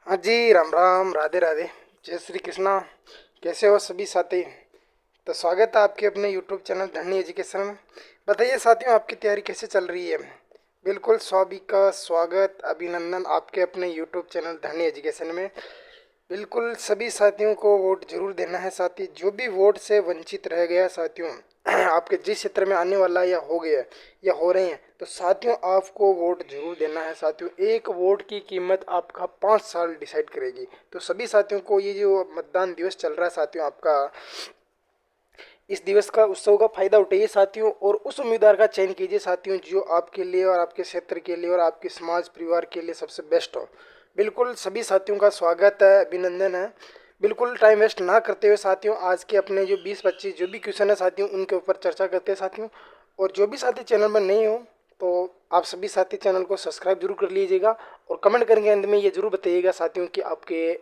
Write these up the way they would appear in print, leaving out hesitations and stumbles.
हाँ जी, राम राम, राधे राधे, जय श्री कृष्णा। कैसे हो सभी साथी? तो स्वागत है आपके अपने यूट्यूब चैनल धन्य एजुकेशन में। बताइए साथियों, आपकी तैयारी कैसे चल रही है? बिल्कुल सभी का स्वागत, अभिनंदन आपके अपने यूट्यूब चैनल धन्य एजुकेशन में। बिल्कुल सभी साथियों को वोट जरूर देना है साथी। जो भी वोट से वंचित रह गया साथियों, आपके जिस क्षेत्र में आने वाला है या हो गया है या हो रहे हैं, तो साथियों आपको वोट जरूर देना है साथियों। एक वोट की कीमत आपका 5 साल डिसाइड करेगी। तो सभी साथियों को ये जो मतदान दिवस चल रहा है साथियों आपका, इस दिवस का उत्सव का फायदा उठाइए साथियों, और उस उम्मीदवार का चयन कीजिए साथियों जो आपके लिए और आपके क्षेत्र के लिए और आपके समाज परिवार के लिए सबसे बेस्ट हो। बिल्कुल सभी साथियों का स्वागत है, अभिनंदन है। बिल्कुल टाइम वेस्ट ना करते हुए साथियों, आज के अपने जो 20-25 जो भी क्वेश्चन है साथियों, उनके ऊपर चर्चा करते हैं साथियों। और जो भी साथी चैनल में नहीं हो, तो आप सभी साथी चैनल को सब्सक्राइब जरूर कर लीजिएगा। और कमेंट करेंगे अंत में ये जरूर बताइएगा साथियों कि आपके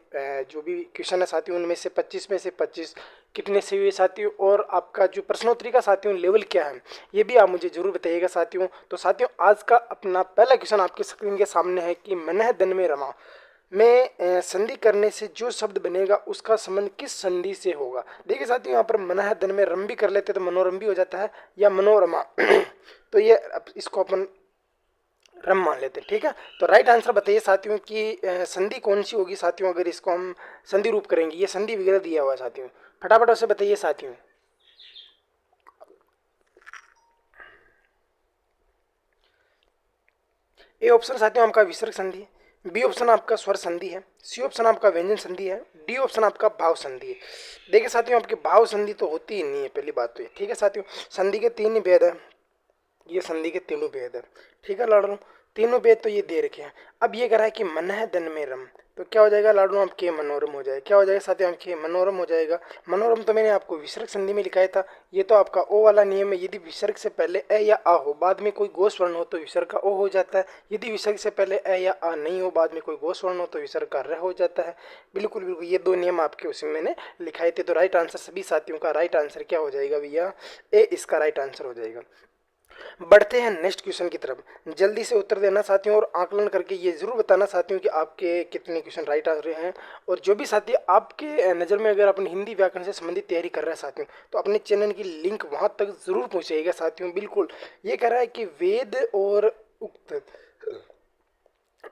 जो भी क्वेश्चन है साथियों, उनमें से 25 में से 25 कितने सही हुए साथियों, और आपका जो प्रश्नोत्तरी का साथियों लेवल क्या है, ये भी आप मुझे जरूर बताइएगा साथियों। तो साथियों, आज का अपना पहला क्वेश्चन आपके स्क्रीन के सामने है कि मनह धन में रमा में संधि करने से जो शब्द बनेगा उसका संबंध किस संधि से होगा। देखिए साथियों, यहाँ पर मनह धन में रम भी कर लेते तो मनोरम भी हो जाता है, या मनोरमा। तो ये इसको अपन रम मान लेते हैं, ठीक है। तो राइट आंसर बताइए साथियों कि संधि कौन सी होगी साथियों, अगर इसको हम संधि रूप करेंगे। ये संधि वगैरह दिया हुआ है साथियों, फटाफट उसे बताइए साथियों। ए ऑप्शन साथियों आपका विसर्ग संधि है, बी ऑप्शन आपका स्वर संधि है, सी ऑप्शन आपका व्यंजन संधि है, डी ऑप्शन आपका भाव संधि है। देखिए साथियों, आपकी भाव संधि तो होती ही नहीं है, पहली बात तो ये, ठीक है साथियों। संधि के तीन ही भेद है, ये संधि के तीनों भेद है, ठीक है लाडू। तीनों भेद तो ये दे रखे हैं। अब ये कह रहा है कि मन है धन में रम, तो क्या हो जाएगा लाडू आपके मनोरम हो जाएगा। क्या हो जाएगा साथियों आपके मनोरम हो जाएगा। मनोरम तो मैंने आपको विसर्ग संधि में लिखाया था। ये तो आपका ओ वाला नियम है, यदि विसर्ग से पहले ए या आ हो, बाद में कोई गोस वर्ण हो तो विसर्ग का ओ हो जाता है। यदि विसर्ग से पहले ए या आ नहीं हो, बाद में कोई गोस वर्ण हो तो विसर्ग का र हो जाता है। बिल्कुल बिल्कुल, ये दो नियम आपके उसमें मैंने लिखाए थे। तो राइट आंसर सभी साथियों का राइट आंसर क्या हो जाएगा भैया, ए इसका राइट आंसर हो जाएगा। बढ़ते हैं नेक्स्ट क्वेश्चन की तरफ। जल्दी से उत्तर देना साथियों, और आकलन करके ये जरूर बताना साथियों कि आपके कितने क्वेश्चन राइट आ रहे हैं। और जो भी साथी आपके नज़र में अगर अपनी हिंदी व्याकरण से संबंधित तैयारी कर रहे हैं साथियों, तो अपने चैनल की लिंक वहां तक जरूर पहुंचाइएगा साथियों। बिल्कुल, ये कह रहा है कि वेद और उक्त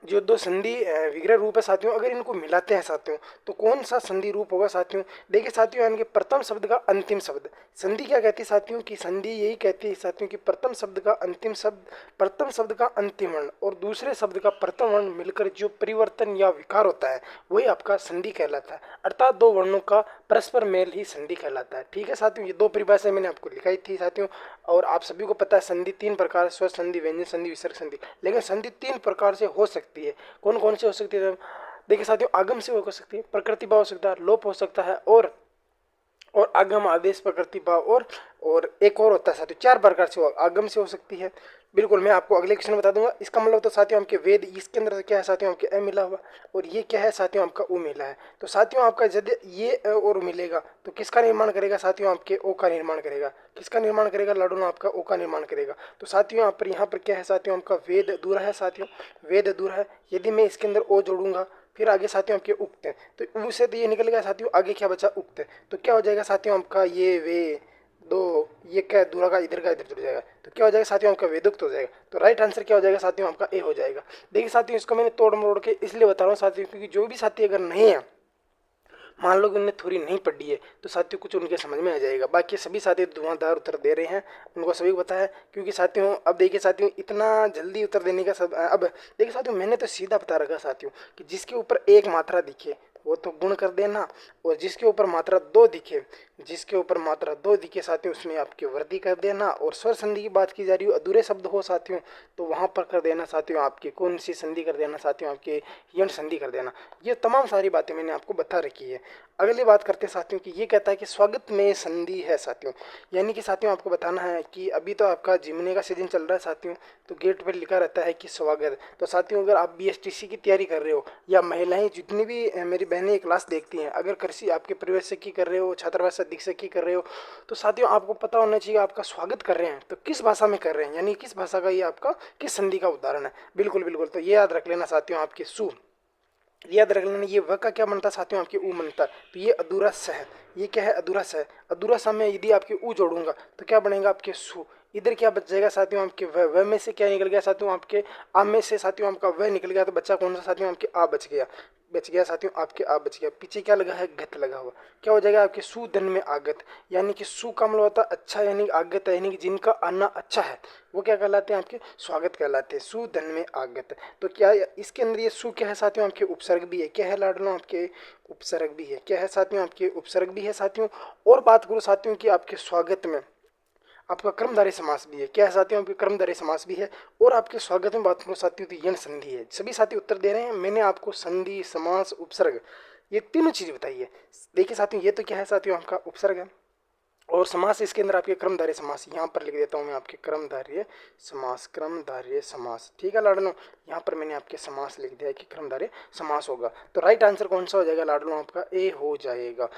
जो दो संधि विग्रह रूप है साथियों, अगर इनको मिलाते हैं साथियों, तो कौन सा संधि रूप होगा साथियों। देखिए साथियों, यानी कि प्रथम शब्द का अंतिम शब्द, संधि क्या कहती है साथियों की, संधि यही कहती है साथियों कि प्रथम शब्द का अंतिम शब्द, प्रथम शब्द का अंतिम वर्ण और दूसरे शब्द का प्रथम वर्ण मिलकर जो परिवर्तन या विकार होता है, वही आपका संधि कहलाता है। अर्थात दो वर्णों का परस्पर मेल ही संधि कहलाता है, ठीक है साथियों। ये दो परिभाषाएं मैंने आपको लिखाई थी साथियों। और आप सभी को पता है संधि तीन प्रकार, स्वर संधि, व्यंजन संधि, विसर्ग संधि। लेकिन संधि तीन प्रकार से हो सकती है। कौन कौन से हो सकती है? देखिए साथियों, आगम से हो सकती है, प्रकृति भाव हो सकता है, लोप हो सकता है, और आगम, आदेश, प्रकृति भाव, और एक और होता है साथियों, चार प्रकार से आगम से हो सकती है। बिल्कुल, मैं आपको अगले क्वेश्चन बता दूंगा। इसका मतलब तो साथियों आपके वेद, इसके अंदर क्या है साथियों आपके अ मिला हुआ, और ये क्या है साथियों आपका उ मिला है। तो साथियों आपका यदि ये अ और उ मिलेगा तो किसका निर्माण करेगा साथियों, आपके ओ का निर्माण करेगा। किसका निर्माण करेगा लाडू, आपका ओ का निर्माण करेगा। तो साथियों यहाँ पर क्या है साथियों, आपका वेद अधूरा है साथियों, वेद अधूरा है। यदि मैं इसके अंदर ओ जोड़ूंगा, फिर आगे साथियों आपके उक्त है, तो उससे तो ये निकल गया साथियों, आगे क्या बचा उक्त है। तो क्या हो जाएगा साथियों आपका ये वे दो, ये क्या दूरा का इधर जुड़ जाएगा, तो क्या हो जाएगा साथियों आपका वेदुक्त हो जाएगा। तो राइट आंसर क्या हो जाएगा साथियों आपका ए हो जाएगा। देखिए साथियों, इसको मैंने तोड़ मरोड़ के इसलिए बता रहा हूँ साथियों, क्योंकि जो भी साथी अगर नहीं है, मान लो कि उनने थोड़ी नहीं पढ़ी है, तो साथियों कुछ उनके समझ में आ जाएगा। बाकी सभी साथी धुआंधार उत्तर दे रहे हैं, उनको सभी को पता है। क्योंकि साथियों अब देखिए साथियों, इतना जल्दी उत्तर देने का सब अब देखिए साथियों, मैंने तो सीधा बता रखा साथियों कि जिसके ऊपर एक मात्रा दिखे वो तो गुण कर देना, और जिसके ऊपर मात्रा दो दिखे, जिसके ऊपर मात्रा दो दिखे साथियों, उसमें आपकी वृद्धि कर देना। और स्वर संधि की बात की जा रही हो, अधूरे शब्द हो साथियों, तो वहां पर कर देना साथियों आपकी कौन सी संधि कर देना साथियों, आपके यण संधि कर देना। ये तमाम सारी बातें मैंने आपको बता रखी है। अगली बात करते हैं साथियों कि ये कहता है कि स्वागत में संधि है साथियों, यानी कि साथियों आपको बताना है कि अभी तो आपका जिमने का सीजन चल रहा है साथियों, तो गेट पर लिखा रहता है कि स्वागत। तो साथियों, अगर आप बीएसटीसी की तैयारी कर रहे हो, या महिलाएं जितनी भी मेरी बहनें क्लास देखती हैं, अगर कृषि आपके परिवेश की कर रहे हो, छात्रावास अधीक्षक की कर रहे हो, तो साथियों आपको पता होना चाहिए आपका स्वागत कर रहे हैं तो किस भाषा में कर रहे हैं, यानी किस भाषा का ये आपका किस संधि का उदाहरण है। बिल्कुल बिल्कुल, तो ये याद रख लेना साथियों आपके सु। याद रख लेना, ये व का क्या बनता है साथियों, आपके ऊ बनता है। तो ये अधूरा स है, ये क्या है, अधूरा स है। अधूरा स में यदि आपके ऊ जोड़ूंगा तो क्या बनेगा, आपके सु। इधर क्या बच जाएगा साथियों, आपके व में से क्या निकल गया साथियों, आपके आ में से साथियों आपका व निकल गया, तो बच्चा कौन सा साथियों, आपके आ बच गया। बच गया साथियों, आपके आ बच गया। पीछे क्या लगा है, गत लगा हुआ। क्या हो जाएगा, आपके सुधन में आगत, यानी कि सु का मतलब होता है अच्छा, यानी आगत यानी कि जिनका आना अच्छा है, वो क्या कहलाते हैं, आपके स्वागत कहलाते हैं, सुधन में आगत। तो क्या इसके अंदर ये सु क्या है साथियों, आपके उपसर्ग भी है। क्या है लाडलों, आपके उपसर्ग भी है। क्या है साथियों, आपके उपसर्ग भी है साथियों। और बात करो साथियों की आपके स्वागत में आपका कर्मधारय समास भी है। क्या है साथियों, आपके कर्मधारय समास भी है। और आपके स्वागत में बात करो साथियों तो यण संधि है। सभी साथी उत्तर दे रहे हैं, मैंने आपको संधि, समास, उपसर्ग ये तीनों चीजें बताई है। देखिए साथियों, ये तो क्या है साथियों, आपका उपसर्ग है। और समास इसके अंदर आपके कर्मधारय समास, यहाँ पर लिख देता हूँ मैं, आपके कर्मधारय समास, कर्मधारय समास। ठीक है लाडलो, यहाँ पर मैंने आपके समास लिख दिया है कि कर्मधारय समास होगा। तो राइट आंसर कौन सा हो जाएगा लाडलो, आपका ए हो जाएगा।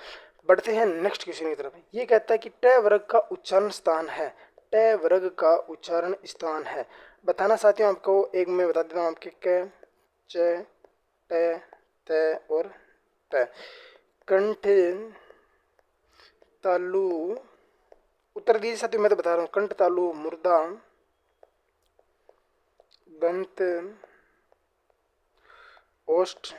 बढ़ते हैं नेक्स्ट क्वेश्चन की तरफ। ये कहता है कि ट वर्ग का उच्चारण स्थान है, ट वर्ग का उच्चारण स्थान है। बताना साथियों आपको, एक मैं बता देता हूँ आपके क, च, ट, त और ट। कंठ, तालु, उत्तर दीजिए साथियों, मैं तो बता रहा हूँ। कंठ, तालु, मुर्दा, दंत, ओष्ठ,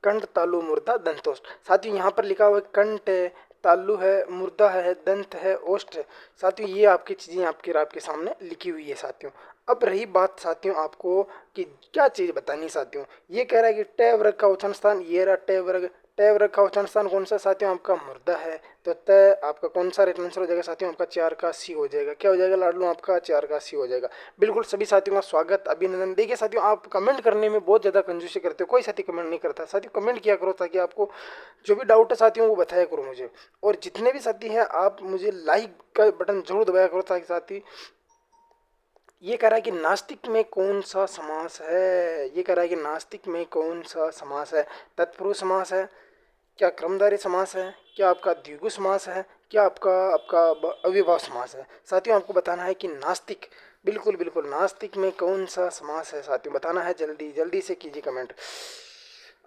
कंठ, तालु, मुर्दा, दंतोष्ठ। साथियों यहाँ पर लिखा हुआ है कंठ है, तालु है, मुर्दा है, दंत है, ओष्ठ है। साथियों ये आपकी चीजें आपके सामने लिखी हुई है साथियों। अब रही बात साथियों आपको कि क्या चीज बतानी साथियों। ये कह रहा है कि ट वर्ग का उच्चारण स्थान, ये रहा ट वर्ग। ट वर्ग का उच्चारण स्थान कौन सा साथियों, आपका मुर्दा है। तो त आपका कौन सा राइट आंसर हो जाएगा साथियों, आपका 4 का सी हो जाएगा। क्या हो जाएगा लाडलू, आपका 4 का सी हो जाएगा। बिल्कुल सभी साथियों का स्वागत, अभिनंदन। देखिए साथियों, आप कमेंट करने में बहुत ज़्यादा कंजूसी करते हो, कोई साथी कमेंट नहीं करता। साथियों कमेंट किया करो ताकि आपको जो भी डाउट है साथियों वो बताया करो मुझे। और जितने भी साथी हैं आप मुझे लाइक का बटन जरूर दबाया करो ताकि साथी। ये कह रहा है कि नास्तिक में कौन सा समास है, ये कह रहा है कि नास्तिक में कौन सा समास है। तत्पुरुष समास है, क्या क्रमधारय समास है, क्या आपका द्विगु समास है, क्या आपका आपका अविभाव समास है। साथियों आपको बताना है कि नास्तिक, बिल्कुल बिल्कुल नास्तिक में कौन सा समास है साथियों, बताना है। जल्दी जल्दी से कीजिए कमेंट।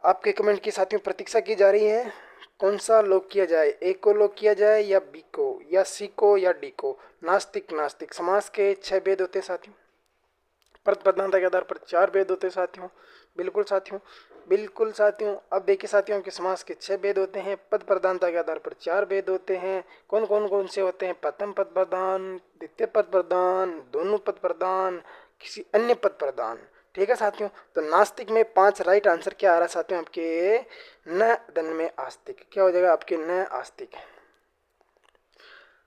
आपके कमेंट की साथियों प्रतीक्षा की जा रही है। कौन सा लोग किया जाए, ए को लोग किया जाए या बी को या सी को या डी को। नास्तिक, नास्तिक समास के 6 भेद होते हैं साथियों। पद प्रधानता के आधार पर 4 भेद होते हैं साथियों। बिल्कुल साथियों, बिल्कुल साथियों। अब देखिए साथियों के समास के 6 भेद होते हैं, पद प्रधानता के आधार पर 4 भेद होते हैं। कौन से होते हैं, प्रथम पद प्रधान, द्वितीय पद प्रधान, दोनों पद प्रधान, किसी अन्य पद प्रधान। ठीक है साथियों, तो नास्तिक में 5 राइट आंसर क्या आ रहा है साथियों, आपके न धन में आस्तिक। क्या हो जाएगा, आपके न आस्तिक।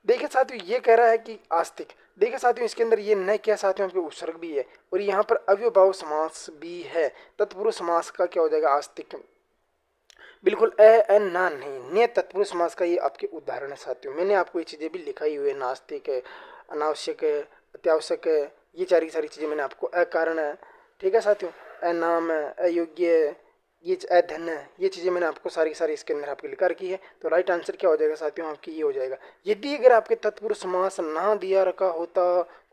देखिए साथियों ये कह रहा है कि आस्तिक। देखिए साथियों इसके अंदर ये न क्या साथियों, आपके उपसर्ग भी है और यहाँ पर अव्ययभाव समास भी है। तत्पुरुष समास का क्या हो जाएगा, आस्तिक। बिल्कुल एन ना नहीं, ने तत्पुरुष समास का ये आपके उदाहरण है साथियों। मैंने आपको ये चीज़ें भी लिखाई हुई है, नास्तिक है, अनावश्यक है, अत्यावश्यक है, ये सारी चीज़ें मैंने आपको अकारण है। ठीक है साथियों, अनाम है, अयोग्य है, ये अधन है, ये चीज़ें मैंने आपको सारी इसके अंदर आपके लिखा रखी है। तो राइट आंसर क्या हो जाएगा साथियों, आपकी ये हो जाएगा। यदि अगर आपके तत्पुरुष समास ना दिया रखा होता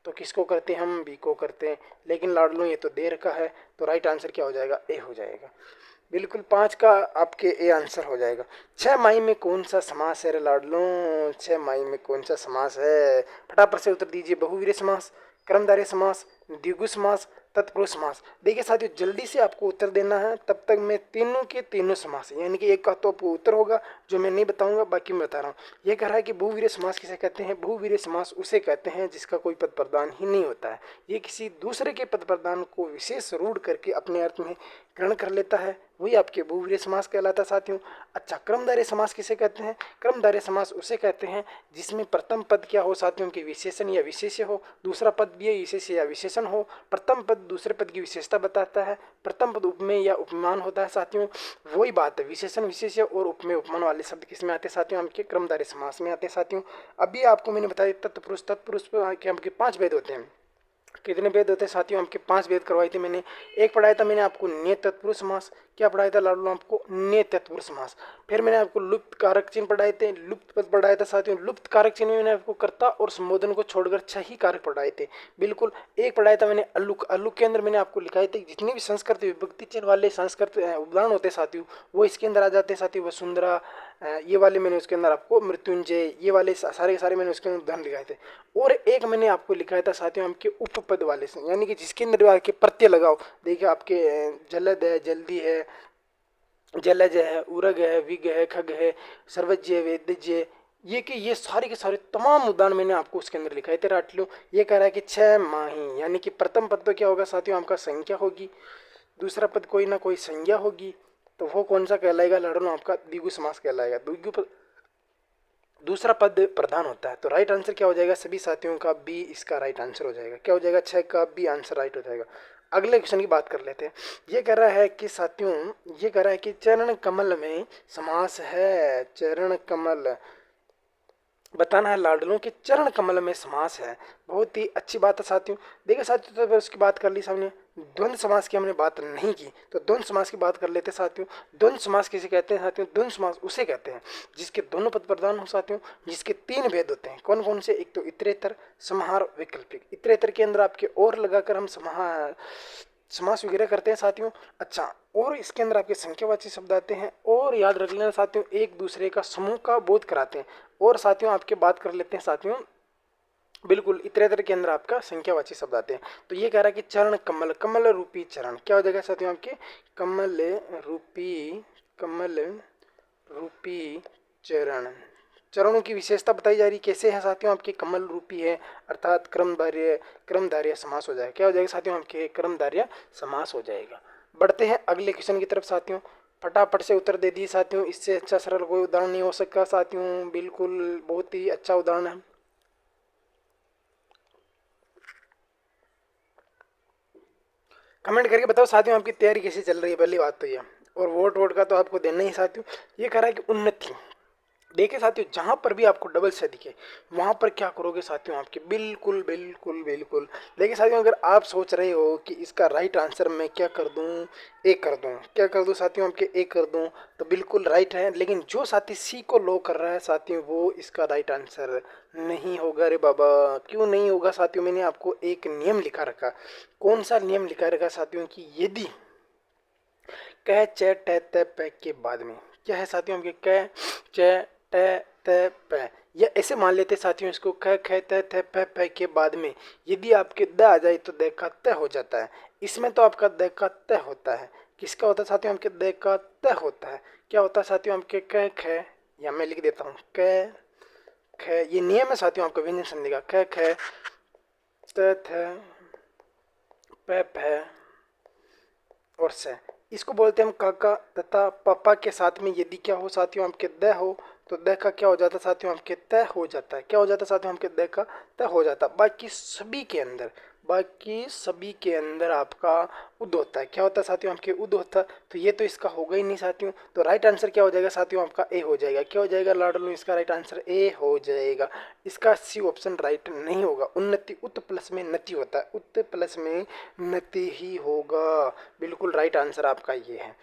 तो किसको करते हैं, हम बी को करते हैं। लेकिन लाडलो ये तो दे रखा है, तो राइट आंसर क्या हो जाएगा, ए हो जाएगा। बिल्कुल 5 का आपके ए आंसर हो जाएगा। 6 माही में कौन सा समास है रे लाडलो, 6 माही में कौन सा समास है, फटाफट से उत्तर दीजिए। बहुवीर्य समास, कर्मधारय समास, द्विगु समास, तत्पुरुष समास। देखिए साथियों जल्दी से आपको उत्तर देना है, तब तक मैं तीनों के तीनों समास यानी कि एक का तो आपको उत्तर होगा जो मैं नहीं बताऊंगा, बाकी मैं बता रहा हूँ। ये कह रहा है कि बहुवीर्य समास किसे कहते हैं, बहुवीर्य समास उसे कहते हैं जिसका कोई पद प्रदान ही नहीं होता है। ये किसी दूसरे के पद प्रदान को विशेष रूढ़ करके अपने अर्थ में ग्रहण कर लेता है, वही आपके बहुवीर्य समास कहलाता है साथियों। अच्छा, क्रमधारय समास किसे कहते हैं, क्रमधारय समास उसे कहते हैं जिसमें प्रथम पद क्या हो साथियों की विशेषण या विशेष्य हो, दूसरा पद भी विशेष्य या विशेषण हो। प्रथम पद दूसरे पद की विशेषता बताता है, प्रथम पद उपमेय या उपमान होता है साथियों। वही बात है, विशेषण विशेष्य और उपमेय उपमान वाले शब्द किसमें आते हैं साथियों, आपके क्रमधारय समास में आते हैं साथियों। अभी आपको मैंने बताया तत्पुरुष, तत्पुरुष के आपके 5 भेद होते हैं। कितने भेद होते हैं साथियों? आपके 5 भेद करवाई थी मैंने। एक पढ़ाया था मैंने आपको नियत तत्पुरुष समास। क्या पढ़ाया था लाडलो? आपको नियत तत्पुरुष समास। फिर मैंने आपको लुप्त कारक चिन्ह पढ़ाए थे, लुप्त पद पढ़ाया था साथियों। लुप्त कारक चिन्ह में मैंने आपको कर्ता और संबोधन को छोड़कर 6 ही कारक पढ़ाए थे। बिल्कुल। एक पढ़ाया था मैंने अल्लुक। अल्लुक के अंदर मैंने आपको लिखाए थे जितने भी संस्कृत विभक्ति चिन्ह वाले संस्कृत उदाहरण होते हैं साथियों, वो इसके अंदर आ जाते हैं साथियों। वसुंधरा, ये वाले मैंने उसके अंदर आपको मृत्युंजय, ये वाले सारे के सारे मैंने उसके अंदर उदाहरण लिखाए थे। और एक मैंने आपको लिखाया था साथियों आपके उपपद वाले से, यानी कि जिसके अंदर आपके प्रत्यय लगाओ। देखिए आपके जलद है, जल्दी है, जलज है, उरग है, विग है, खग है, सर्वज्ञ है, वेदज्ञ, ये कि ये सारे के सारे तमाम उदाहरण मैंने आपको उसके अंदर लिखाए थे राटलियों। ये कह रहा है कि 6 माही, यानी कि प्रथम पद तो क्या होगा साथियों? आपका संख्या होगी। दूसरा पद कोई ना कोई संज्ञा होगी। तो वो कौन सा कहलाएगा लाडलो? आपका द्विगु समास कहलाएगा। द्विगु पद, दूसरा पद प्रधान होता है। तो राइट आंसर क्या हो जाएगा सभी साथियों का? बी इसका राइट आंसर हो जाएगा। क्या हो जाएगा? 6 का बी आंसर राइट हो जाएगा। अगले क्वेश्चन की बात कर लेते हैं। ये कह रहा है कि साथियों, ये कह रहा है कि चरण कमल में समास है। चरण कमल बताना है लाडलों के चरण कमल में समास है। बहुत ही अच्छी बात है साथियों। देखिए साथियों, तो उसकी बात कर ली सामने। द्वंद्व समास की हमने बात नहीं की, तो द्वंद्व समास की बात कर लेते हैं साथियों। द्वंद्व समास किसे कहते हैं साथियों? द्वंद्व समास उसे कहते हैं जिसके दोनों पद प्रधान हो साथियों, जिसके 3 भेद होते हैं। कौन कौन से? एक तो इतरेतर, समाहार, वैकल्पिक। इतरेतर के अंदर आपके और लगाकर हम समास वगैरह करते हैं साथियों। अच्छा, और इसके अंदर आपके संख्यावाची शब्द आते हैं। और याद रख लेना साथियों, एक दूसरे का समूह का बोध कराते हैं। और साथियों आपके बात कर लेते हैं साथियों, बिल्कुल इतरेतर के अंदर आपका संख्यावाची शब्द आते हैं। तो ये कह रहा है कि चरण कमल, कमल रूपी चरण क्या हो जाएगा साथियों? आपके कमल रूपी, कमल रूपी चरण। चरणों की विशेषता बताई जा रही कैसे है साथियों? आपके कमल रूपी है, अर्थात क्रमधार्य समास हो जाएगा। क्या हो जाएगा साथियों? आपके क्रमधार्य समास हो जाएगा। बढ़ते हैं अगले क्वेश्चन की तरफ साथियों। फटाफट से उत्तर दे दिए साथियों। इससे अच्छा सरल कोई उदाहरण नहीं हो सकता साथियों। बिल्कुल बहुत ही अच्छा उदाहरण है। कमेंट करके बताओ साथियों आपकी तैयारी कैसी चल रही है, पहली बात तो ये। और वोट वोट का तो आपको देना ही साथियों। ये कह रहा है कि उन्नति। देखिए साथियों, जहां पर भी आपको डबल से दिखे वहां पर क्या करोगे साथियों? आपके बिल्कुल बिल्कुल बिल्कुल। देखिए साथियों, अगर आप सोच रहे हो कि इसका राइट आंसर मैं क्या कर दूं, ए कर दूं, क्या कर दूं साथियों? आपके ए कर दूं, तो बिल्कुल राइट है। लेकिन जो साथी सी को लो कर रहा है साथियों, वो इसका राइट आंसर नहीं होगा। रे बाबा, क्यों नहीं होगा साथियों? मैंने आपको एक नियम लिखा रखा। कौन सा नियम लिखा रखा साथियों? की यदि कह च ट त प के बाद में क्या है साथियों? आपके कह च ट त प, या ऐसे मान लेते साथियों इसको, ख ख त थ प प के बाद में यदि आपके द आ जाए तो द का त हो जाता है। इसमें तो आपका द का त होता है। किसका होता है साथियों? आपके द का त होता है। क्या होता है साथियों? आपके क ख, या मैं लिख देता हूँ क ख, ये नियम है साथियों आपका व्यंजन संधि का। क ख त थ प फ और से, इसको बोलते हैं हम काका तथा पापा के साथ में यदि क्या हो साथियों? आपके द हो, तो द का क्या हो जाता है साथियों? आपके त हो जाता है। क्या हो जाता है साथियों? आपके द का त हो जाता है। बाकी सभी के अंदर आपका उद होता है। क्या होता है साथियों? आपके उद होता है। तो ये तो इसका होगा ही नहीं साथियों। तो राइट आंसर क्या हो जाएगा साथियों? आपका ए हो जाएगा। क्या हो जाएगा लाडलो? इसका राइट आंसर ए हो जाएगा। इसका सी ऑप्शन राइट नहीं होगा। उन्नति, उत प्लस में नति होता है, उत प्लस में नति ही होगा। बिल्कुल राइट आंसर आपका ये है।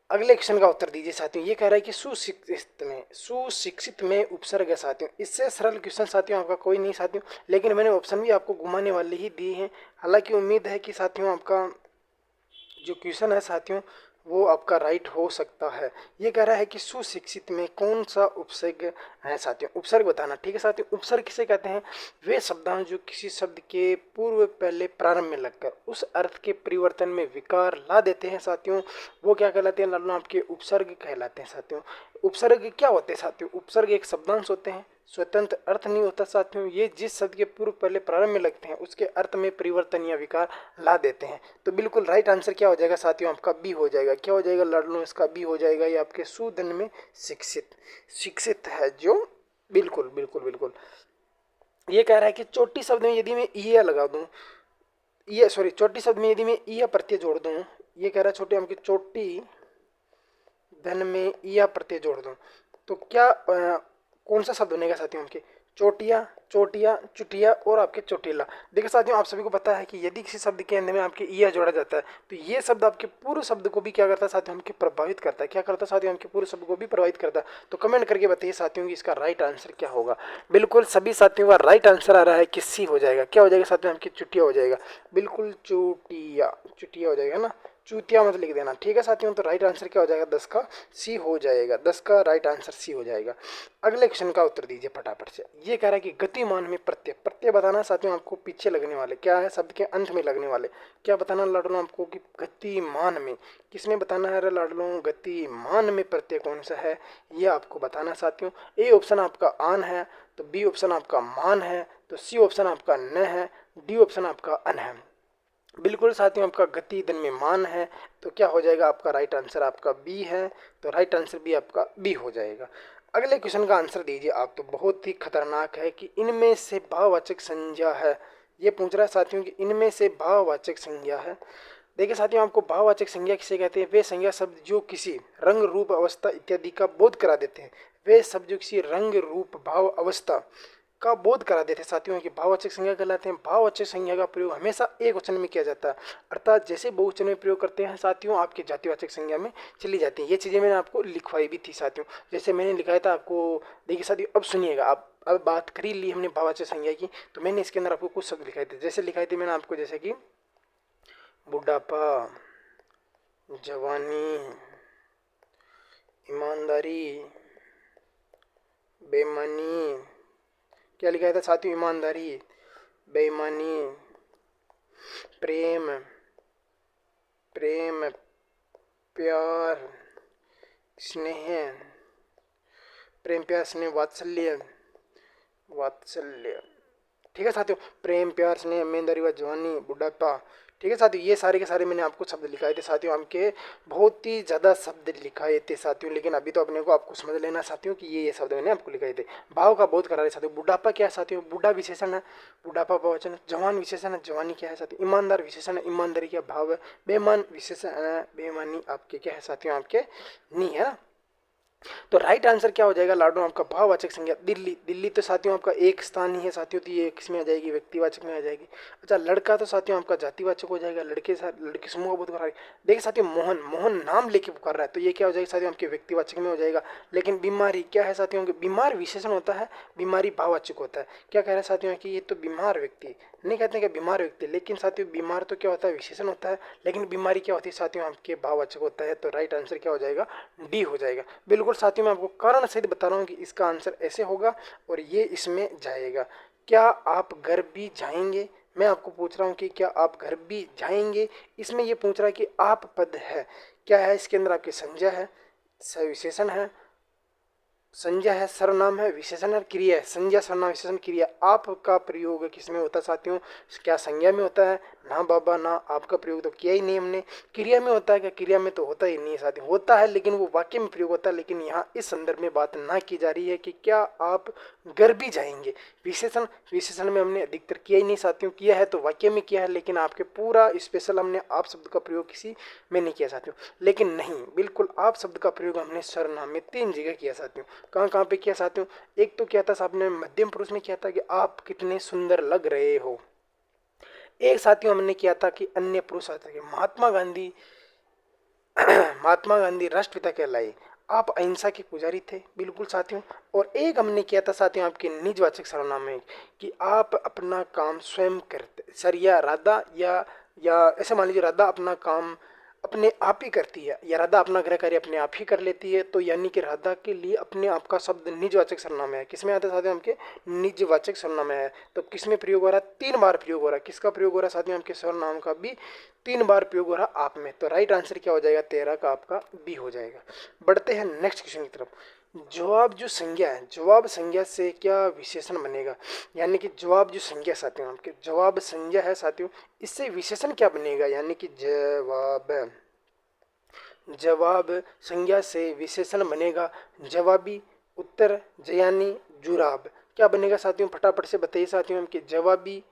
अगले क्वेश्चन का उत्तर दीजिए साथियों। ये कह रहा है कि सुशिक्षित में उपसर्ग है साथियों। इससे सरल क्वेश्चन साथियों आपका कोई नहीं साथियों। लेकिन मैंने ऑप्शन भी आपको घुमाने वाले ही दिए हैं। हालांकि उम्मीद है कि साथियों आपका जो क्वेश्चन है साथियों वो आपका राइट हो सकता है। ये कह रहा है कि सुशिक्षित में कौन सा उपसर्ग है साथियों? उपसर्ग बताना। ठीक है साथियों, उपसर्ग किसे कहते हैं? वे शब्दांश जो किसी शब्द के पूर्व पहले प्रारंभ में लगकर उस अर्थ के परिवर्तन में विकार ला देते हैं साथियों, वो क्या कहलाते हैं लाडलो? आपके उपसर्ग कहलाते हैं साथियों। उपसर्ग क्या होते हैं साथियों? उपसर्ग एक शब्दांश होते हैं, स्वतंत्र अर्थ नहीं होता साथियों। ये जिस शब्द के पूर्व पहले प्रारंभ में लगते हैं उसके अर्थ में परिवर्तन या विकार ला देते हैं। तो बिल्कुल राइट आंसर क्या हो जाएगा साथियों? आपका बी हो जाएगा। क्या हो जाएगा लाडलो? इसका बी हो जाएगा। ये आपके सुधन में शिक्षित है जो, बिल्कुल बिल्कुल बिल्कुल। ये कह रहा है कि चोटी शब्द में यदि मैं ईया लगा दूं, ये सॉरी, चोटी शब्द में यदि मैं ईया प्रत्यय जोड़ दूं, ये कह रहा है छोटे आपकी चोटी धन में ईया प्रत्यय जोड़ दूं, तो क्या कौन सा शब्द बनेगा साथियों? आपके चोटिया, चोटिया, चुटिया और आपके चोटीला। देखिए साथियों, आप सभी को पता है कि यदि किसी शब्द के अंत में आपके इया जोड़ा जाता है तो ये शब्द आपके पूरे शब्द को भी क्या करता है साथियों, हमके प्रभावित करता है। क्या करता है साथियों, हमके पूरे शब्द को भी प्रभावित करता है। तो कमेंट करके बताइए साथियों कि इसका राइट आंसर क्या होगा। बिल्कुल सभी साथियों का राइट आंसर आ रहा है कि सी हो जाएगा। क्या हो जाएगा साथियों, हमकी चुटिया हो जाएगा। बिल्कुल चुटिया, चुटिया हो जाएगा ना, चूतिया मत लिख देना। ठीक है साथियों, तो राइट आंसर क्या हो जाएगा, 10 का सी हो जाएगा। 10 का राइट आंसर सी हो जाएगा। अगले क्वेश्चन का उत्तर दीजिए फटाफट से। ये कह रहा है कि गतिमान में प्रत्यय, प्रत्यय बताना साथियों आपको पीछे लगने वाले क्या है, शब्द के अंत में लगने वाले। क्या बताना लाडलो आपको कि गतिमान में, किसमें बताना है लाडलो, गतिमान में प्रत्यय कौन सा है ये आपको बताना साथियों। ए ऑप्शन आपका आन है, तो बी ऑप्शन आपका मान है, तो सी ऑप्शन आपका न है, डी ऑप्शन आपका अन है। बिल्कुल साथियों, आपका गति धन में मान है, तो क्या हो जाएगा आपका राइट आंसर आपका बी है। तो राइट आंसर भी आपका बी हो जाएगा। अगले क्वेश्चन का आंसर दीजिए आप। तो बहुत ही खतरनाक है कि इनमें से भाववाचक संज्ञा है। ये पूछ रहा है साथियों कि इनमें से भाववाचक संज्ञा है। देखिए साथियों, आपको भाववाचक संज्ञा किसे कहते हैं, वे संज्ञा शब्द जो किसी रंग रूप अवस्था इत्यादि का बोध करा देते हैं। वे शब्द जो किसी रंग रूप भाव अवस्था का बोध करा देते हैं साथियों की भाववाचक संज्ञा कहलाते हैं। भाववाचक संज्ञा का प्रयोग हमेशा एक वचन में किया जाता है, अर्थात जैसे बहुवचन में प्रयोग करते हैं साथियों आपके जातिवाचक संज्ञा में चली जाती है। ये चीज़ें मैंने आपको लिखवाई भी थी साथियों, जैसे मैंने लिखाया था आपको। देखिए साथियों, अब सुनिएगा आप। अब बात कर ही ली हमने भाववाचक संज्ञा की, तो मैंने इसके अंदर आपको कुछ शब्द लिखाए थे। जैसे लिखाए थे मैंने आपको, जैसे कि बुढ़ापा, जवानी, ईमानदारी, बेईमानी। क्या लिखाया था साथियों, ईमानदारी, बेईमानी, प्रेम, प्रेम, प्यार, स्नेह, प्रेम प्यार स्नेह, वात्सल्य, वात्सल्य। ठीक है साथियों, प्रेम प्यार स्नेह, ईमानदारी व जवानी, बुढ़ापा। ठीक है साथियों, ये सारे के सारे मैंने आपको शब्द लिखाए थे साथियों। हमके बहुत ही ज़्यादा शब्द लिखाए थे साथियों, लेकिन अभी तो अपने को आपको समझ लेना साथियों कि ये शब्द मैंने आपको लिखाए थे। भाव का बहुत करा रहे साथियों। बुढ़ापा क्या है साथियों, बूढ़ा विशेषण है, बुढ़ापा बहुवचन। जवान विशेषण है, जवानी क्या है साथियों, ईमानदार विशेषण है, ईमानदारी क्या भाव है। बेईमान विशेषण है, बेईमानी आपके क्या है साथियों, आपके नहीं है ना। तो राइट आंसर क्या हो जाएगा लाडो, आपका भाववाचक संज्ञा दिल्ली। दिल्ली तो साथियों आपका एक स्थान ही है साथियों, तो ये किसमें आ जाएगी, व्यक्तिवाचक में आ जाएगी। अच्छा, लड़का तो साथियों आपका जातिवाचक हो जाएगा, लड़के साथ लड़के समूह का बोध कर रहा है। देखिए साथियों, मोहन, मोहन नाम लेके पुकार रहा है, तो ये क्या हो जाएगा साथियों, आपके व्यक्तिवाचक में हो जाएगा। लेकिन बीमारी क्या है साथियों, बीमार विशेषण होता है, बीमारी भाववाचक होता है। क्या कह रहे हैं साथियों कि ये तो बीमार व्यक्ति, नहीं कहते हैं कि बीमार व्यक्ति, लेकिन साथियों बीमार तो क्या होता है, विशेषण होता है, लेकिन बीमारी क्या होती है साथियों, आपके भाववाचक होता है। तो राइट आंसर क्या हो जाएगा, डी हो जाएगा। बिल्कुल साथियों, मैं आपको कारण सहित बता रहा हूँ कि इसका आंसर ऐसे होगा और ये इसमें जाएगा। क्या आप घर भी जाएंगे, मैं आपको पूछ रहा हूँ कि क्या आप घर भी जाएंगे। इसमें ये पूछ रहा है कि आप पद है, क्या है इसके अंदर, आपकी संज्ञा है, विशेषण है, संज्ञा है, सर्वनाम है, विशेषण है, क्रिया है। संज्ञा, सर्वनाम, विशेषण, क्रिया। आप का प्रयोग किसमें होता है साथियों, क्या संज्ञा में होता है, ना बाबा ना आपका प्रयोग तो किया ही नहीं हमने। क्रिया में होता है क्या, क्रिया में तो होता ही नहीं है साथियों, होता है लेकिन वो वाक्य में प्रयोग होता है। लेकिन यहाँ इस संदर्भ में बात ना की जा रही है कि क्या आप घर भी जाएंगे। विशेषण, विशेषण में हमने अधिकतर किया ही नहीं साथियों, किया है तो वाक्य में किया है, लेकिन आपके पूरा स्पेशल हमने आप शब्द का प्रयोग किसी में नहीं किया साथियों। लेकिन नहीं, बिल्कुल आप शब्द का प्रयोग हमने सर्वनाम में 3 जगह किया साथियों। कहाँ कहाँ पे किया साथियों, एक तो किया था साहब ने मध्यम पुरुष में किया था कि आप कितने सुंदर लग रहे हो। एक साथियों हमने किया था कि अन्य पुरुष आता कि महात्मा गांधी, महात्मा गांधी राष्ट्रपिता कहलाए, आप अहिंसा के पुजारी थे। बिल्कुल साथियों। और एक हमने किया था साथियों आपके निजवाचक सर्वनाम में कि आप अपना काम स्वयं करते, सर या राधा या ऐसे मान लीजिए राधा अपना काम अपने आप ही करती है, या राधा अपना गृह कार्य अपने आप ही कर लेती है, तो यानी कि राधा के लिए अपने आप का शब्द निजवाचक सर्वनाम है। किसमें आता है साथियों, आपके निजवाचक सर्वनाम है। तो किसमें प्रयोग हो रहा है, 3 बार प्रयोग हो रहा है। किसका प्रयोग हो रहा है साथियों, आपके सर्वनाम का भी 3 बार प्रयोग हो रहा है आप में। तो राइट आंसर क्या हो जाएगा, 13 का आपका बी हो जाएगा। बढ़ते हैं नेक्स्ट क्वेश्चन की तरफ। जवाब जो संज्ञा है, जवाब संज्ञा से क्या विशेषण बनेगा, यानी कि जवाब जो संज्ञा साथियों आपके जवाब संज्ञा है साथियों, इससे विशेषण क्या बनेगा, यानी कि जवाब, जवाब संज्ञा से विशेषण बनेगा जवाबी, उत्तर, जयानी, जुराब। क्या बनेगा साथियों, फटाफट से बताइए साथियों हम कि जवाबी,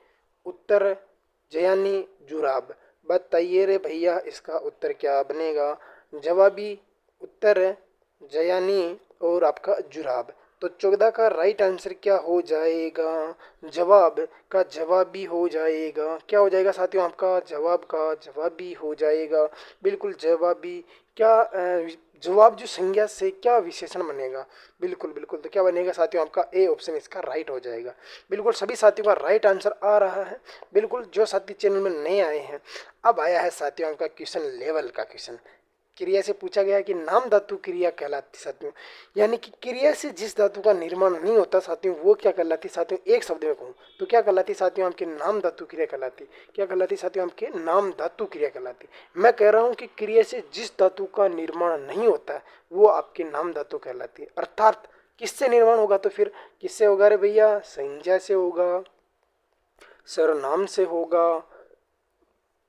उत्तर, जयानी, जुराब। बताइए रे भैया, इसका उत्तर क्या बनेगा, जवाबी, उत्तर, जयानी और आपका जुराब। तो 14 का राइट आंसर क्या हो जाएगा? जवाब का जवाब भी हो जाएगा। क्या हो जाएगा साथियों? आपका जवाब का जवाब भी हो जाएगा। बिल्कुल जवाब भी क्या जवाब जो संज्ञा से क्या विशेषण बनेगा? बिल्कुल बिल्कुल, तो क्या बनेगा साथियों? आपका ए ऑप्शन इसका राइट हो जाएगा। बिल्कुल सभी साथियों का राइट आंसर आ रहा है। बिल्कुल जो साथी चैनल में नए आए हैं, अब आया है साथियों आपका क्वेश्चन लेवल का क्वेश्चन। क्रिया से पूछा गया कि नाम धातु क्रिया कहलाती साथियों, यानी कि क्रिया से जिस धातु का निर्माण नहीं होता साथियों वो क्या कहलाती साथियों? एक शब्द में कहूँ तो क्या कहलाती साथियों? आपके नाम धातु क्रिया कहलाती। क्या कहलाती साथियों? आपके नाम धातु क्रिया कहलाती। मैं कह रहा हूँ कि क्रिया से जिस धातु का निर्माण नहीं होता है वो आपकी नाम धातु कहलाती है। अर्थात किससे निर्माण होगा? तो फिर किससे होगा रे भैया? संज्ञा से होगा, सर्वनाम से होगा,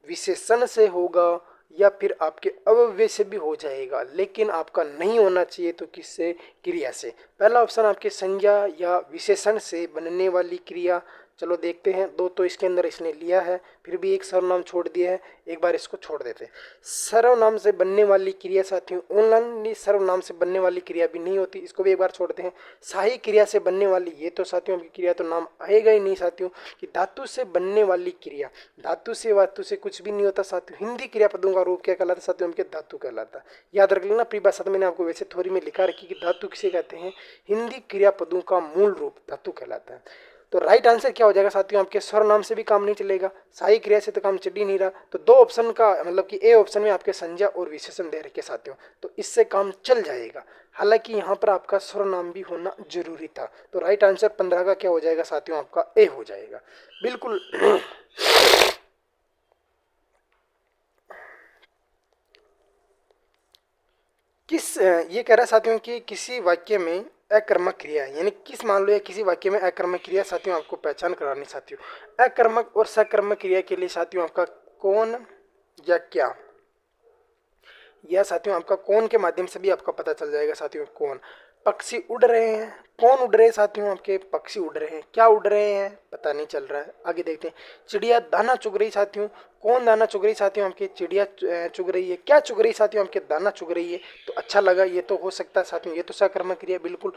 विशेषण से होगा, या फिर आपके अव्यय से भी हो जाएगा। लेकिन आपका नहीं होना चाहिए तो किससे? क्रिया से। पहला ऑप्शन आपके संज्ञा या विशेषण से बनने वाली क्रिया। चलो देखते हैं, दो तो इसके अंदर इसने लिया है, फिर भी एक सर्वनाम छोड़ दिया है, एक बार इसको छोड़ देते हैं। सर्वनाम से बनने वाली क्रिया साथियों, ऑनलाइन सर्वनाम से बनने वाली क्रिया भी नहीं होती, इसको भी एक बार छोड़ते हैं। सहायक क्रिया से बनने वाली, ये तो साथियों की क्रिया तो नाम आएगा ही नहीं साथियों। कि धातु से बनने वाली क्रिया, धातु से वातु से कुछ भी नहीं होता साथियों। हिंदी क्रियापदों का रूप क्या कहलाता है साथियों? उनके धातु कहलाता। याद रख लेना, परिभाषा मैंने आपको वैसे थोड़ी में लिखा रखी कि धातु किसे कहते हैं? हिंदी क्रियापदों का मूल रूप धातु कहलाता है। तो राइट आंसर क्या हो जाएगा साथियों? आपके सर्वनाम से भी काम नहीं चलेगा, सहायक क्रिया से तो काम चल ही नहीं रहा। तो दो ऑप्शन का मतलब कि ए ऑप्शन में आपके संज्ञा और विशेषण दे रखे साथियों, तो इससे काम चल जाएगा। हालांकि यहाँ पर आपका सर्वनाम भी होना जरूरी था। तो राइट आंसर 15 का क्या हो जाएगा साथियों? आपका ए हो जाएगा। बिल्कुल किस ये कह रहा है साथियों कि किसी वाक्य में अकर्मक क्रिया, यानी किस, मान लो या किसी वाक्य में अकर्मक क्रिया साथियों आपको पहचान करानी साथियों। अकर्मक और सकर्मक क्रिया के लिए साथियों आपका कौन या क्या, यह साथियों आपका कौन के माध्यम से भी आपका पता चल जाएगा साथियों। कौन? पक्षी उड़ रहे हैं, कौन उड़ रहे हैं साथियों? आपके पक्षी उड़ रहे हैं। क्या उड़ रहे हैं? पता नहीं चल रहा है, आगे देखते हैं। चिड़िया दाना चुग रही साथियों, कौन दाना चुग रही साथियों? आपकी चिड़िया चुग रही है। क्या चुग रही साथियों? आपके दाना चुग रही है। तो अच्छा लगा, ये तो हो सकता है साथियों, ये तो सकर्मक क्रिया। बिल्कुल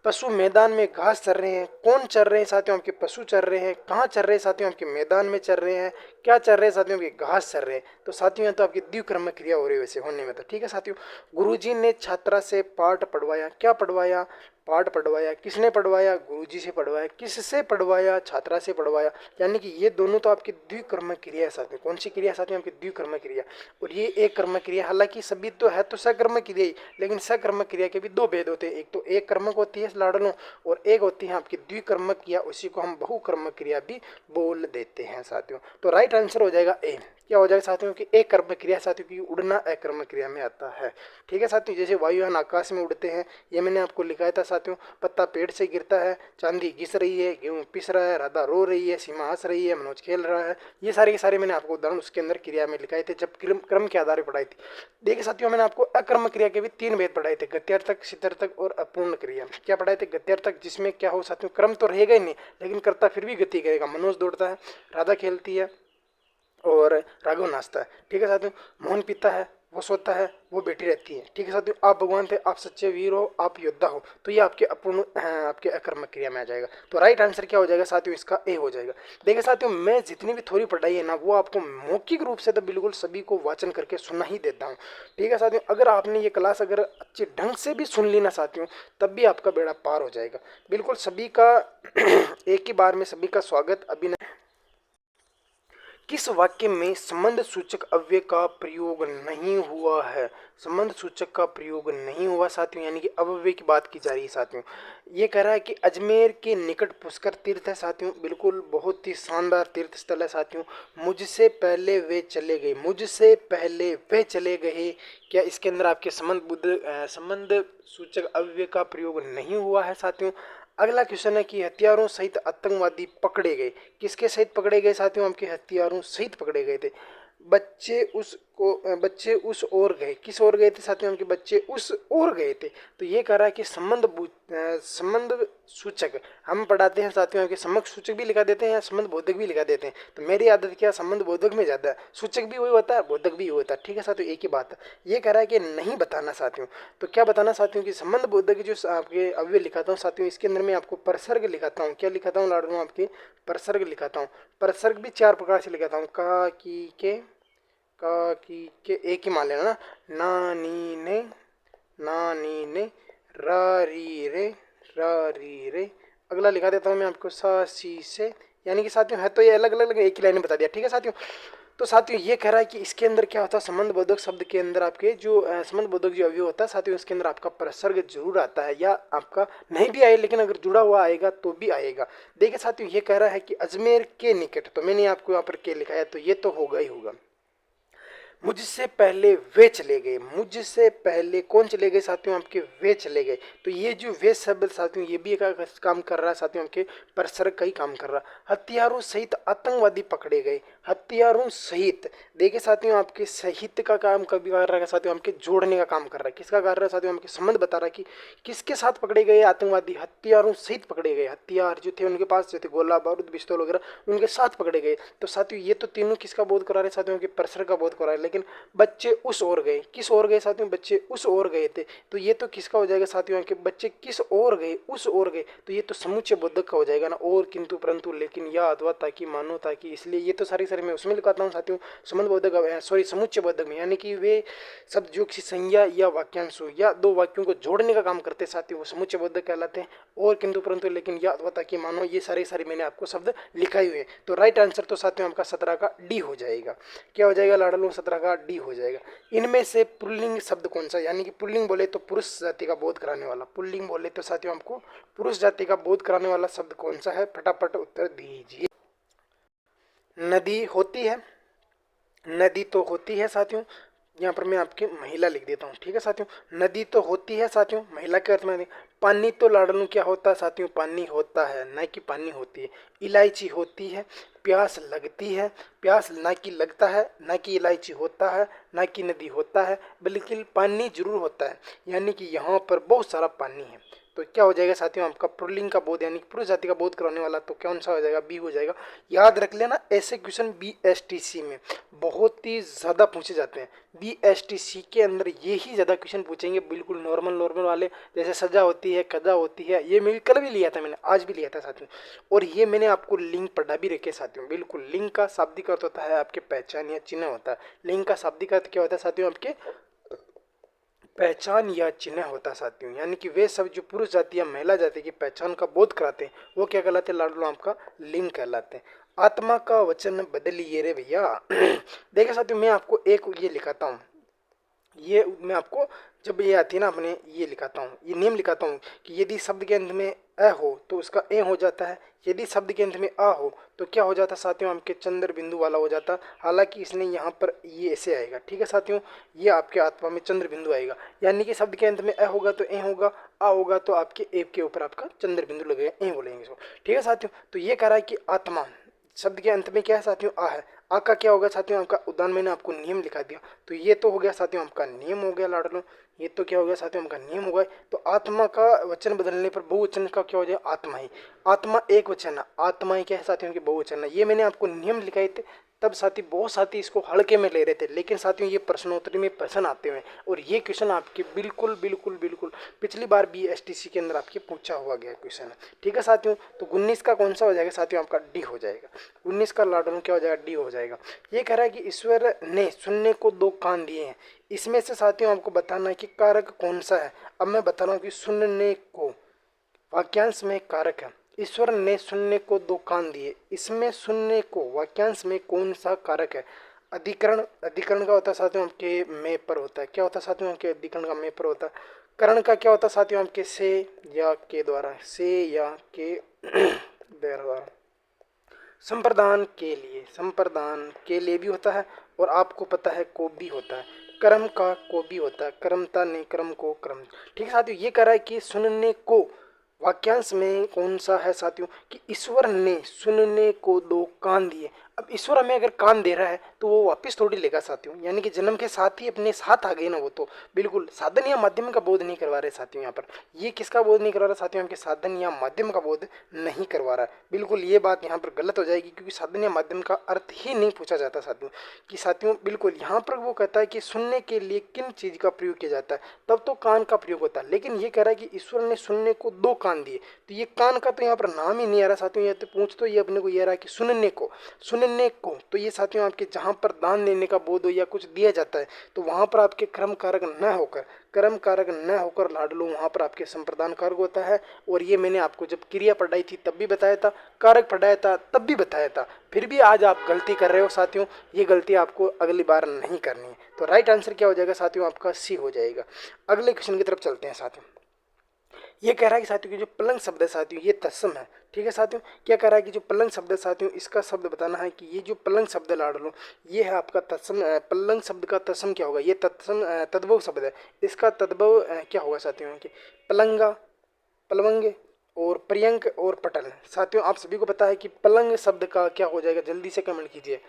पशु मैदान में घास चर रहे हैं, कौन चर रहे हैं साथियों? आपके पशु चर रहे हैं। कहाँ चर रहे हैं साथियों? आपके मैदान में चर रहे हैं। क्या चर रहे हैं साथियों? आपके घास चर रहे हैं। तो साथियों तो आपकी द्विकर्मक क्रिया हो रही है वैसे होने में, तो ठीक है साथियों। गुरुजी ने छात्रा से पाठ पढ़वाया। क्या पढ़वाया? पाठ पढ़वाया। किसने पढ़वाया? गुरुजी से पढ़वाया। किससे पढ़वाया? छात्रा से पढ़वाया। यानी कि ये दोनों तो आपकी द्विकर्मक क्रिया है साथियों। कौन सी क्रिया साथियों? आपकी द्विकर्मक क्रिया। और ये एक कर्मक क्रिया, हालांकि सभी तो है तो सकर्मक क्रिया ही, लेकिन सकर्मक क्रिया के भी दो भेद होते हैं। एक तो एक कर्मक होती है लाडलों, और एक होती है आपकी द्विकर्मक क्रिया, उसी को हम बहुकर्मक क्रिया भी बोल देते हैं साथियों। तो राइट आंसर हो जाएगा ए। क्या हो जाएगा साथियों? कि एक कर्मक क्रिया साथियों की उड़ना अकर्मक क्रिया में आता है। ठीक है साथियों, जैसे वायुयान आकाश में उड़ते हैं, ये मैंने आपको लिखाया था साथियों। पत्ता पेड़ से गिरता है, चांदी घिस रही है, गेहूं पिस रहा है, राधा रो रही है, सीमा हंस रही है, मनोज खेल रहा है। ये सारे के सारे मैंने आपको उदाहरण उसके अंदर क्रिया में लिखाए थे, जब क्रम के आधार पर पढ़ाई थी। देखिए साथियों, मैंने आपको अकर्मक क्रिया के भी तीन भेद पढ़ाए थे, गत्यर्थक, सिद्धर्थक और अपूर्ण क्रिया। क्या पढ़ाए थे? गत्यर्थक, जिसमें क्या हो साथियों? क्रम तो रहेगा ही नहीं, लेकिन कर्ता फिर भी गति करेगा। मनोज दौड़ता है, राधा खेलती है और राघव नाचता है। ठीक है साथियों। मोहन पीता है, वो सोता है, वो बैठी रहती है। ठीक है साथियों। आप भगवान थे, आप सच्चे वीर हो, आप योद्धा हो। तो ये आपके अपूर्ण आपके अकर्मक क्रिया में आ जाएगा। तो राइट आंसर क्या हो जाएगा साथियों? इसका ए हो जाएगा। देखिए साथियों, मैं जितनी भी थोड़ी पढ़ाई है ना, वो आपको मौखिक रूप से तो बिल्कुल सभी को वाचन करके सुना ही देता हूँ। ठीक है साथियों, अगर आपने ये क्लास अगर अच्छे ढंग से भी सुन ली ना साथियों, तब भी आपका बेड़ा पार हो जाएगा। बिल्कुल सभी का एक ही बार में सभी का स्वागत। अभी किस वाक्य में संबंध सूचक अव्यय का प्रयोग नहीं हुआ है? संबंध सूचक का प्रयोग नहीं हुआ साथियों, यानी कि अव्यय की बात की जा रही है साथियों। ये कह रहा है कि अजमेर के निकट पुष्कर तीर्थ है साथियों। बिल्कुल बहुत ही शानदार तीर्थ स्थल है साथियों। मुझसे पहले वे चले गए, मुझसे पहले वे चले गए। क्या इसके अंदर आपके संबंध सूचक अव्यय का प्रयोग नहीं हुआ है साथियों? अगला क्वेश्चन है कि हथियारों सहित आतंकवादी पकड़े गए। किसके सहित पकड़े गए साथियों? आपके हथियारों सहित पकड़े गए थे। बच्चे उस बच्चे उस ओर गए। किस ओर गए थे साथियों? उनके बच्चे उस ओर गए थे। तो ये कह रहा है कि संबंध सूचक हम पढ़ाते हैं साथियों के सम्यक सूचक भी लिखा देते हैं या संबंध बोधक भी लिखा देते हैं। तो मेरी आदत क्या, संबंध बोधक में ज़्यादा है, सूचक भी वही होता है, बोधक भी होता है। ठीक है साथियों, एक ही बात है। ये कह रहा है कि नहीं बताना साथियों। तो क्या बताना साथियों कि संबंध बोधक जो आपके अव्यय लिखाता हूँ साथियों, इसके अंदर मैं आपको परसर्ग लिखाता हूँ। क्या लिखाता हूँ लाडू? आपके परसर्ग लिखाता हूँ। परसर्ग भी 4 प्रकार से लिखाता हूँ। का की के एक ही मान लेना ना, ना नी ने रा री रे। अगला लिखा देता हूँ मैं आपको सा सी से। यानी कि साथियों है तो ये अलग अलग एक ही लाइन में बता दिया। ठीक है साथियों। तो साथियों ये कह रहा है कि इसके अंदर क्या होता है, संबंध बोधक शब्द के अंदर आपके जो संबंध बोधक जो अवयव होता है साथियों, इसके अंदर आपका प्रसर्ग जरूर आता है, या आपका नहीं भी आए लेकिन अगर जुड़ा हुआ आएगा तो भी आएगा। देखिए साथियों ये कह रहा है कि अजमेर के निकट, तो मैंने आपको यहाँ पर के लिखा है, तो ये तो होगा ही होगा। मुझसे पहले वे चले गए। मुझसे पहले कौन चले गए साथियों? आपके वे चले गए। तो ये जो वे शब्द साथियों ये भी एक काम कर रहा है साथियों, आपके परसर्ग का ही काम कर रहा है। हथियारों सहित आतंकवादी पकड़े गए। हथियारों सहित, देखिए साथियों आपके सहित का काम कभी कर रहा है साथियों, आपके जोड़ने का काम कर रहा है। किसका कर रहा है साथियों? आपके संबंध बता रहा है कि किसके साथ पकड़े गए आतंकवादी, हथियारों सहित पकड़े गए। हथियार जो थे उनके पास, जो थे गोला बारूद पिस्तौल वगैरह, उनके साथ पकड़े गए। तो साथियों ये तो तीनों किसका बोध करा रहे साथियों? के परसर्ग का बोध करा रहे। लेकिन बच्चे उस ओर गए। किस ओर गए साथियों? बच्चे उस ओर गए थे। तो ये तो किसका हो जाएगा साथियों? के बच्चे किस ओर गए? उस ओर गए। तो ये तो समुच्चय बोधक का हो जाएगा ना, और किंतु परंतु लेकिन या अथवा ताकि मानो ताकि, इसलिए ये तो सारी मैं उसमें लिखाता हूँ साथियों संबंध बोधक, सॉरी समुच्चय बोधक में। यानी कि वे शब्द जो किसी संज्ञा या वाक्यांश या दो वाक्यों को जोड़ने का काम करते हैं साथियों, वो समुच्चय बोधक कहलाते हैं। और किंतु परंतु लेकिन या अथवा ताकि मानो, ये सारे मैंने आपको शब्द लिखाए हुए हैं। तो राइट आंसर तो साथियों आपका 17 का डी हो जाएगा। क्या हो जाएगा लाडलों? 17 का डी हो जाएगा। इनमें से पुल्लिंग शब्द कौन सा? यानी कि पुल्लिंग बोले तो पुरुष जाति का बोध कराने वाला, पुल्लिंग बोले तो साथियों हमको पुरुष जाति का बोध कराने वाला शब्द कौन सा है? फटाफट उत्तर दीजिए। नदी होती है, नदी तो होती है साथियों। यहाँ पर मैं आपकी महिला लिख देता हूँ। ठीक है साथियों, नदी तो होती है साथियों, महिला के अर्थ में। पानी तो लाडलू क्या होता है साथियों? पानी होता है, ना कि पानी होती है। इलायची होती है, प्यास लगती है, प्यास ना कि लगता है, ना कि इलायची होता है, ना कि नदी होता है, बल्कि पानी जरूर होता है। यानी कि यहाँ पर बहुत सारा पानी है। तो क्या हो जाएगा साथियों? आपका पुल्लिंग का बोध यानी पुरुष जाति का बोध कराने वाला तो कौन सा हो जाएगा? बी हो जाएगा। याद रख लेना, ऐसे क्वेश्चन बीएसटीसी में बहुत ही ज़्यादा पूछे जाते हैं। बीएसटीसी के अंदर ये ही ज़्यादा क्वेश्चन पूछेंगे, बिल्कुल नॉर्मल वाले, जैसे सजा होती है, कजा होती है। ये मैं कल भी लिया था, मैंने आज भी लिया था साथियों। और ये मैंने आपको लिंग पढ़ा भी रखे साथियों। बिल्कुल, लिंग का शाब्दिक अर्थ होता है आपके पहचान या चिन्ह होता है। लिंग का शाब्दिक अर्थ क्या होता है साथियों? आपके पहचान या चिन्ह होता है साथियों। यानी कि वे सब जो पुरुष जाति या महिला जाति की पहचान का बोध कराते हैं वो क्या कहलाते हैं लाडलो? आपका लिंग कहलाते हैं। आत्मा का वचन बदलिए रे भैया। देखिए साथियों मैं आपको एक ये लिखाता हूँ, ये मैं आपको जब ये आती है ना अपने ये लिखाता हूँ, ये नियम लिखाता हूँ कि यदि शब्द के अंत में अ हो तो उसका ए हो जाता है, यदि शब्द के अंत में आ हो तो क्या हो जाता है साथियों? आपके चंद्र बिंदु वाला हो जाता। हालांकि इसने यहाँ पर ये ऐसे आएगा। ठीक है साथियों, ये आपके आत्मा में चंद्र बिंदु आएगा। यानी कि शब्द के अंत में अ होगा तो ए होगा, आ होगा तो आपके ए के ऊपर आपका चंद्र बिंदु लगेगा, ए बोलेंगे इसको। ठीक है साथियों, तो ये कह रहा है कि आत्मा शब्द के अंत में क्या है साथियों? आ है। आ का क्या होगा साथियों? आपका उदाहरण मैंने आपको नियम लिखा दिया। तो ये तो हो गया साथियों आपका नियम हो गया लाडलो। ये तो क्या हो गया साथियों? आपका नियम हो गया। तो आत्मा का वचन बदलने पर बहुवचन का क्या हो जाएगा? आत्मा ही। आत्मा एक वचन है, आत्मा ही क्या है साथियों? की बहुवचन है। ये मैंने आपको नियम लिखाए थे, तब साथी बहुत साथी इसको हल्के में ले रहे थे। लेकिन साथियों ये प्रश्नोत्तरी में प्रश्न आते हुए, और ये क्वेश्चन आपके बिल्कुल बिल्कुल बिल्कुल पिछली बार बीएसटीसी के अंदर आपके पूछा हुआ गया क्वेश्चन है। ठीक है साथियों, तो 19 का कौन सा हो जाएगा साथियों? आपका डी हो जाएगा। 19 का लाडन क्या हो जाएगा? डी हो जाएगा। ये कह रहा है कि ईश्वर ने सुनने को 2 कान दिए हैं। इसमें से साथियों आपको बताना है कि कारक कौन सा है। अब मैं बता रहा हूँ कि सुनने को वाक्यांश में कारक है। ईश्वर ने सुनने को 2 कान दिए, इसमें सुनने को वाक्यांश में कौन सा कारक है? अधिकरण। अधिकरण का होता है साथियों आपके में पर होता है। क्या होता है साथियों आपके? अधिकरण का में पर होता है। करण का क्या होता है साथियों आपके? से या के द्वारा, से या के द्वारा। संप्रदान के लिए भी होता है, और आपको पता है को भी होता है। कर्म का को भी होता है, कर्मता ने कर्म को कर्म। ठीक है साथियों, ये कह रहा है कि सुनने को वाक्यांश में कौन सा है साथियों? कि ईश्वर ने सुनने को 2 कान दिए। अब ईश्वर हमें अगर कान दे रहा है तो वो वापस थोड़ी लेगा साथियों, यानी कि जन्म के साथ ही अपने साथ आ गए ना वो, तो बिल्कुल साधन या माध्यम का बोध नहीं करवा रहे साथियों। यहाँ पर ये किसका बोध नहीं करवा रहा साथियों, हमके साधन या माध्यम का बोध नहीं करवा रहा है। बिल्कुल ये बात यहाँ पर गलत हो जाएगी, क्योंकि साधन या माध्यम का अर्थ ही नहीं पूछा जाता साथियों। कि साथियों बिल्कुल यहाँ पर वो कहता है कि सुनने के लिए किन चीज़ का प्रयोग किया जाता है, तब तो कान का प्रयोग होता है। लेकिन ये कह रहा है कि ईश्वर ने सुनने को 2 कान दिए, तो ये कान का तो यहाँ पर नाम ही नहीं आ रहा साथियों। ये तो पूछ तो ये अपने को ये आ रहा है कि सुनने को तो ये साथियों आपके जहाँ पर दान देने का बोध हो या कुछ दिया जाता है, तो वहाँ पर आपके कर्म कारक न होकर लाडलो वहाँ पर आपके संप्रदान कारक होता है। और ये मैंने आपको जब क्रिया पढ़ाई थी तब भी बताया था, कारक पढ़ाया था तब भी बताया था। फिर भी आज आप गलती कर रहे हो साथियों, ये गलती आपको अगली बार नहीं करनी है। तो राइट आंसर क्या हो जाएगा साथियों, आपका सी हो जाएगा। अगले क्वेश्चन की तरफ चलते हैं साथियों। ये कह रहा है कि साथियों कि जो पलंग शब्द है साथियों ये तत्सम है। ठीक है साथियों, क्या कह रहा है कि जो पलंग शब्द है साथियों इसका शब्द बताना है कि ये जो पलंग शब्द लाड़ लो ये है आपका तत्सम। पलंग शब्द का तत्सम क्या होगा, ये तत्सम तद्भव शब्द है। इसका तद्भव क्या होगा साथियों कि पलंगा, पलवंग और पर्यंक और पटल। साथियों आप सभी को पता है कि पलंग शब्द का क्या हो जाएगा, जल्दी से कमेंट कीजिए,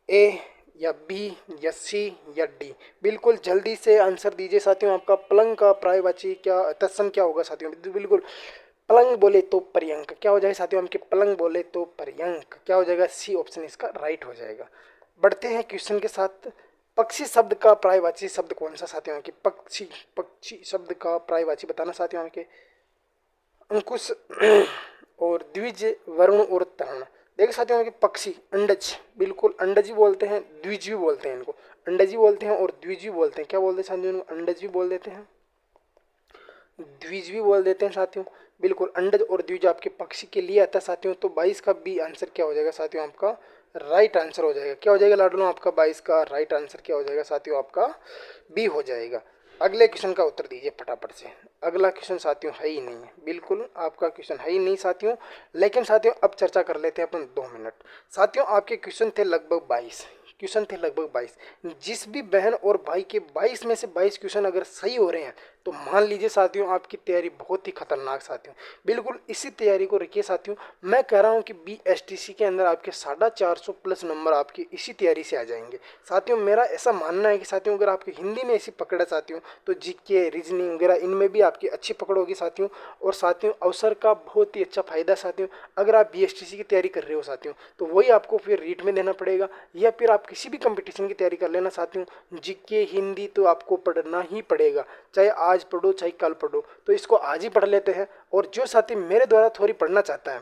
ए या बी या सी या डी। बिल्कुल जल्दी से आंसर दीजिए साथियों, आपका पलंग का पर्यायवाची क्या तत्सम क्या होगा साथियों। बिल्कुल पलंग बोले तो पर्यंक क्या हो जाएगा साथियों, हमके पलंग बोले तो पर्यंक क्या हो जाएगा, सी ऑप्शन इसका राइट हो जाएगा। बढ़ते हैं क्वेश्चन के साथ। पक्षी शब्द का पर्यायवाची शब्द कौन सा साथियों के, पक्षी शब्द का पर्यायवाची बताना साथियों के, अंकुश और द्विज, वरुण और तरुण। देखिए साथियों कि पक्षी अंडज, बिल्कुल अंडज भी बोलते हैं, द्विज भी बोलते हैं, इनको अंडज भी बोलते हैं और द्विज भी बोलते हैं। क्या बोलते हैं साथियों, अंडज भी बोल देते हैं, द्विज भी बोल देते हैं साथियों। बिल्कुल अंडज और द्विज आपके पक्षी के लिए आता है साथियों। तो 22 का बी आंसर क्या हो जाएगा साथियों, आपका राइट आंसर हो जाएगा। क्या हो जाएगा लाडलो, आपका 22 का राइट आंसर क्या हो जाएगा साथियों, आपका बी हो जाएगा। अगले क्वेश्चन का उत्तर दीजिए फटाफट से। अगला क्वेश्चन साथियों है ही नहीं है, बिल्कुल आपका क्वेश्चन है ही नहीं साथियों। लेकिन साथियों अब चर्चा कर लेते हैं अपन 2 मिनट। साथियों आपके क्वेश्चन थे लगभग 22 क्वेश्चन थे लगभग 22। जिस भी बहन और भाई के 22 में से 22 क्वेश्चन अगर सही हो रहे हैं तो मान लीजिए साथियों आपकी तैयारी बहुत ही खतरनाक साथियों। बिल्कुल इसी तैयारी को रखिए साथियों। मैं कह रहा हूं कि BSTC के अंदर आपके 450 प्लस नंबर आपकी इसी तैयारी से आ जाएंगे साथियों। मेरा ऐसा मानना है कि साथियों अगर आपकी हिंदी में ऐसी पकड़ है साथियों तो जीके रीजनिंग वगैरह इनमें भी आपकी अच्छी पकड़ होगी साथियों। और साथियों अवसर का बहुत ही अच्छा फायदा साथियों, अगर आप BSTC की तैयारी कर रहे हो साथियों तो वही आपको फिर रीट में देना पड़ेगा, या फिर आप किसी भी कंपटीशन की तैयारी कर लेना साथियों। जीके हिंदी तो आपको पढ़ना ही पड़ेगा, चाहे आज पढ़ो चाहे कल पढ़ो, तो इसको आज ही पढ़ लेते हैं। और जो साथी मेरे द्वारा थोड़ी पढ़ना चाहता है,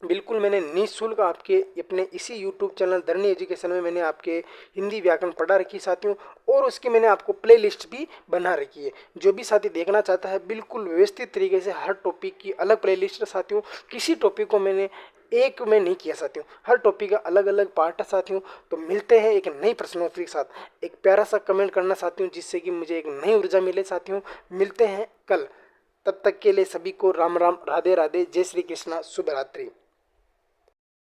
बिल्कुल मैंने निःशुल्क आपके अपने इसी YouTube चैनल धरनी एजुकेशन में मैंने आपके हिंदी व्याकरण पढ़ा रखी है साथियों। और उसकी मैंने आपको प्लेलिस्ट भी बना रखी है। जो भी साथी देखना चाहता है बिल्कुल व्यवस्थित तरीके से हर टॉपिक की अलग प्लेलिस्ट है साथियों। किसी टॉपिक को मैंने एक में नहीं किया साथियों, हर टॉपिक का अलग अलग पार्ट है साथियों। तो मिलते हैं एक नई प्रश्नोत्तरी के साथ। एक प्यारा सा कमेंट करना साथियों जिससे कि मुझे एक नई ऊर्जा मिले साथियों। मिलते हैं कल, तब तक के लिए सभी को राम राम, राधे राधे, जय श्री कृष्णा, शुभ रात्रि।